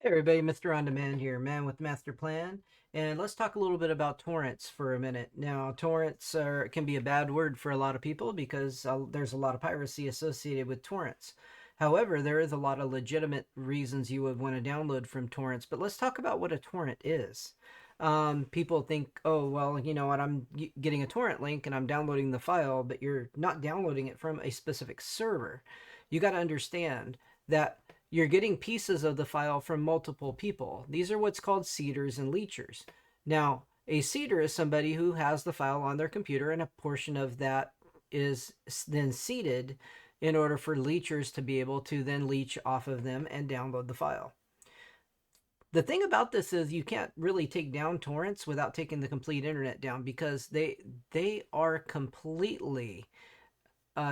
Hey everybody, Mr. On Demand here, man with master plan, and let's talk a little bit about torrents for a minute. Now, torrents can be a bad word for a lot of people because there's a lot of piracy associated with torrents. However, there is a lot of legitimate reasons you would want to download from torrents, but let's talk about what a torrent is. People think, oh, well, you know what, I'm getting a torrent link and I'm downloading the file, but you're not downloading it from a specific server. You got to understand that you're getting pieces of the file from multiple people. These are what's called seeders and leechers. Now, a seeder is somebody who has the file on their computer and a portion of that is then seeded in order for leechers to be able to then leech off of them and download the file. The thing about this is you can't really take down torrents without taking the complete internet down because they are completely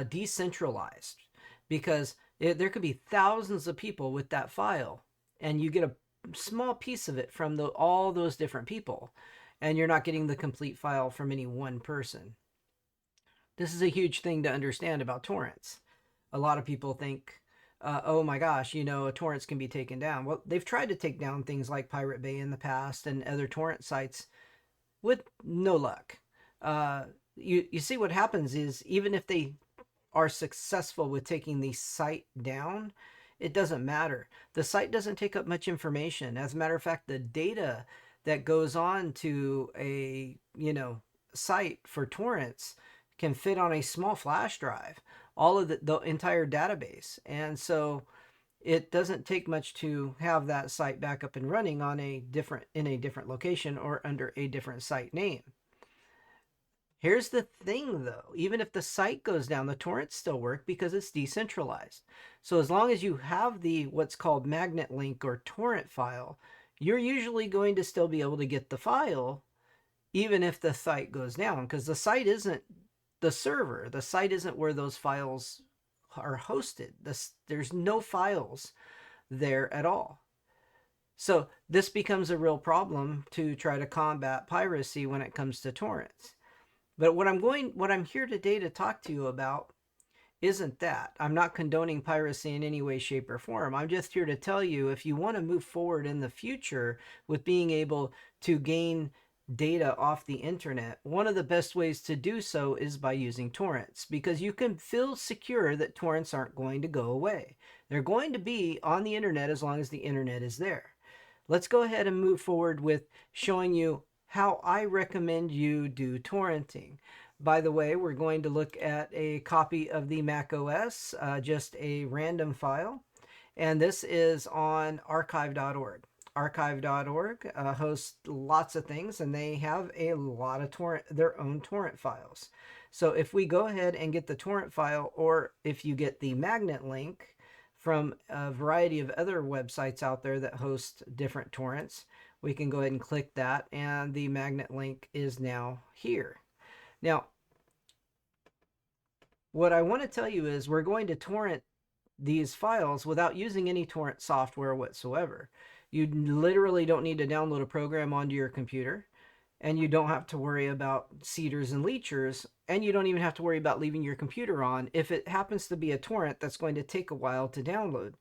decentralized because there could be thousands of people with that file and you get a small piece of it from all those different people and you're not getting the complete file from any one person. This is a huge thing to understand about torrents. A lot of people think, oh my gosh, you know, torrents can be taken down. Well, they've tried to take down things like Pirate Bay in the past and other torrent sites with no luck. You see what happens is even if they are successful with taking the site down, it doesn't matter. The site doesn't take up much information. As a matter of fact, the data that goes on to a, site for torrents can fit on a small flash drive, all of the entire database. And so it doesn't take much to have that site back up and running on in a different location or under a different site name. Here's the thing though, even if the site goes down, the torrents still work because it's decentralized. So as long as you have the what's called magnet link or torrent file, you're usually going to still be able to get the file even if the site goes down, because the site isn't the server. The site isn't where those files are hosted. There's no files there at all. So this becomes a real problem to try to combat piracy when it comes to torrents. But what I'm here today to talk to you about isn't that. I'm not condoning piracy in any way, shape, or form. I'm just here to tell you if you want to move forward in the future with being able to gain data off the internet, one of the best ways to do so is by using torrents because you can feel secure that torrents aren't going to go away. They're going to be on the internet as long as the internet is there. Let's go ahead and move forward with showing you how I recommend you do torrenting. By the way, we're going to look at a copy of the Mac OS, just a random file, and this is on archive.org. Archive.org hosts lots of things, and they have a lot of their own torrent files. So if we go ahead and get the torrent file, or if you get the magnet link from a variety of other websites out there that host different torrents, we can go ahead and click that, and the magnet link is now here. Now, what I want to tell you is we're going to torrent these files without using any torrent software whatsoever. You literally don't need to download a program onto your computer, and you don't have to worry about seeders and leechers, and you don't even have to worry about leaving your computer on if it happens to be a torrent that's going to take a while to download,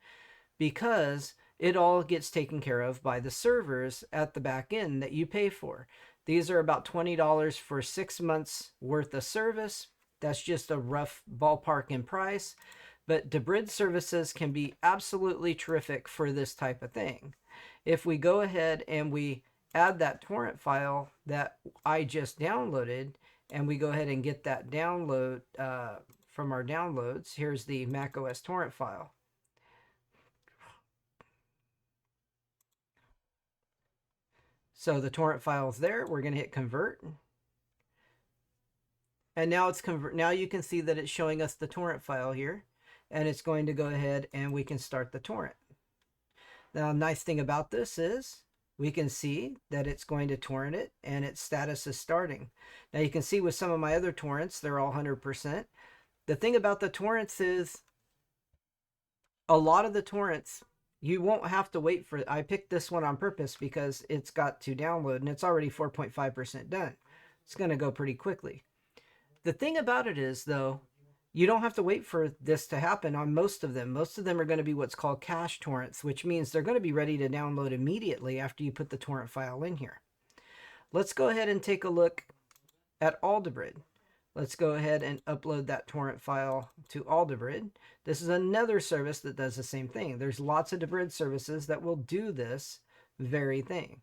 because it all gets taken care of by the servers at the back end that you pay for. These are about $20 for 6 months worth of service. That's just a rough ballpark in price, but Debrid services can be absolutely terrific for this type of thing. If we go ahead and we add that torrent file that I just downloaded, and we go ahead and get that download from our downloads, here's the macOS torrent file. So the torrent file is there. We're going to hit convert. And now it's now you can see that it's showing us the torrent file here, and it's going to go ahead and we can start the torrent. Now, nice thing about this is we can see that it's going to torrent it and its status is starting. Now you can see with some of my other torrents, they're all 100%. The thing about the torrents is a lot of the torrents, you won't have to wait for it. I picked this one on purpose because it's got to download and it's already 4.5% done. It's going to go pretty quickly. The thing about it is, though, You don't have to wait for this to happen on most of them. Most of them are going to be what's called cache torrents, which means they're going to be ready to download immediately after you put the torrent file in here. Let's go ahead and take a look at Aldebrid. Let's go ahead and upload that torrent file to Aldebrid. This is another service that does the same thing. There's lots of Debrid services that will do this very thing.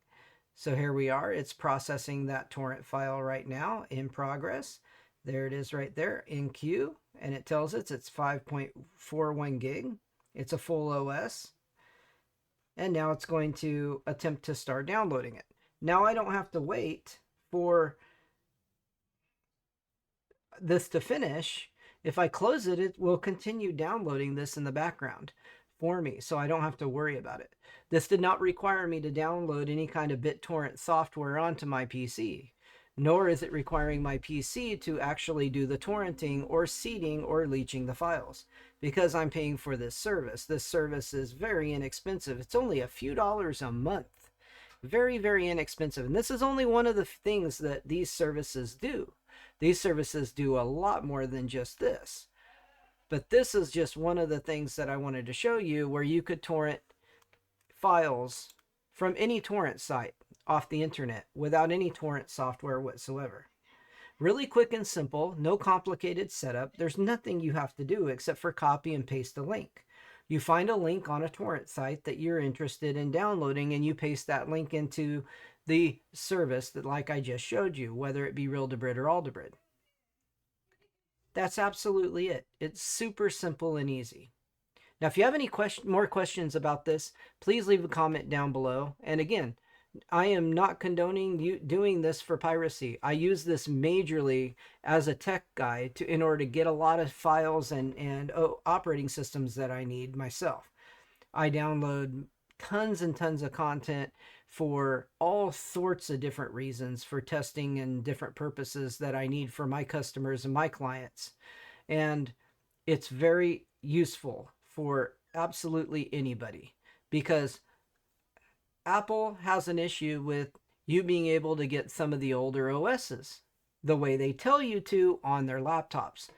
So here we are. It's processing that torrent file right now, in progress. There it is right there in queue, and it tells us it's 5.41 gig. It's a full OS. And now it's going to attempt to start downloading it. Now I don't have to wait for this to finish. If I close it, it will continue downloading this in the background for me, so I don't have to worry about it. This did not require me to download any kind of BitTorrent software onto my PC, nor is it requiring my PC to actually do the torrenting or seeding or leeching the files, because I'm paying for this service. This service is very inexpensive. It's only a few dollars a month. Very, very inexpensive. And this is only one of the things that these services do. These services do a lot more than just this. But this is just one of the things that I wanted to show you, where you could torrent files from any torrent site off the internet without any torrent software whatsoever. Really quick and simple, no complicated setup. There's nothing you have to do except for copy and paste a link. You find a link on a torrent site that you're interested in downloading, and you paste that link into the service that, like I just showed you, whether it be Real Debrid or Aldebrid. That's absolutely it. It's super simple and easy. Now, if you have any more questions about this, please leave a comment down below. And again, I am not condoning you doing this for piracy. I use this majorly as a tech guide in order to get a lot of files and operating systems that I need myself. I download tons and tons of content for all sorts of different reasons, for testing and different purposes that I need for my customers and my clients. And it's very useful for absolutely anybody, because Apple has an issue with you being able to get some of the older OSs the way they tell you to on their laptops.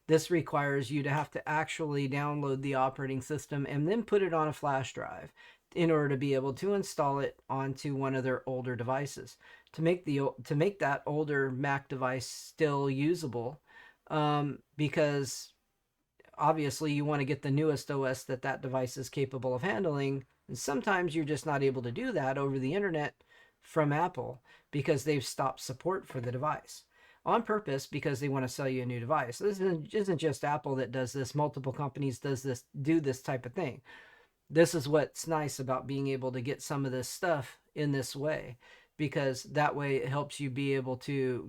This requires you to have to actually download the operating system and then put it on a flash drive in order to be able to install it onto one of their older devices to make that older Mac device still usable, because obviously you want to get the newest OS that device is capable of handling. And sometimes you're just not able to do that over the internet from Apple because they've stopped support for the device on purpose, because they want to sell you a new device. This isn't just Apple that does this. Multiple companies do this type of thing. This is what's nice about being able to get some of this stuff in this way, because that way it helps you be able to,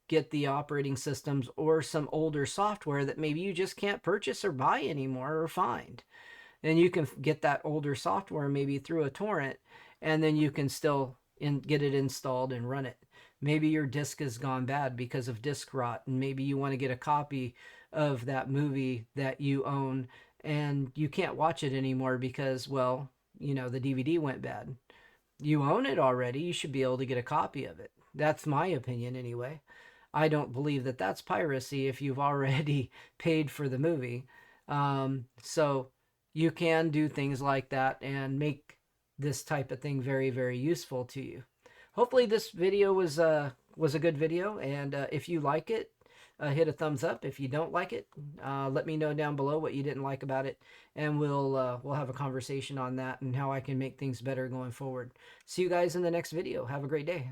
get the operating systems or some older software that maybe you just can't purchase or buy anymore or find. And you can get that older software maybe through a torrent, and then you can still get it installed and run it. Maybe your disk has gone bad because of disk rot, and maybe you want to get a copy of that movie that you own, and you can't watch it anymore because, well, the DVD went bad. You own it already. You should be able to get a copy of it. That's my opinion anyway. I don't believe that that's piracy if you've already paid for the movie. So you can do things like that and make this type of thing very, very useful to you. Hopefully this video was a good video, and if you like it, hit a thumbs up. If you don't like it, let me know down below what you didn't like about it, and we'll have a conversation on that and how I can make things better going forward. See you guys in the next video. Have a great day.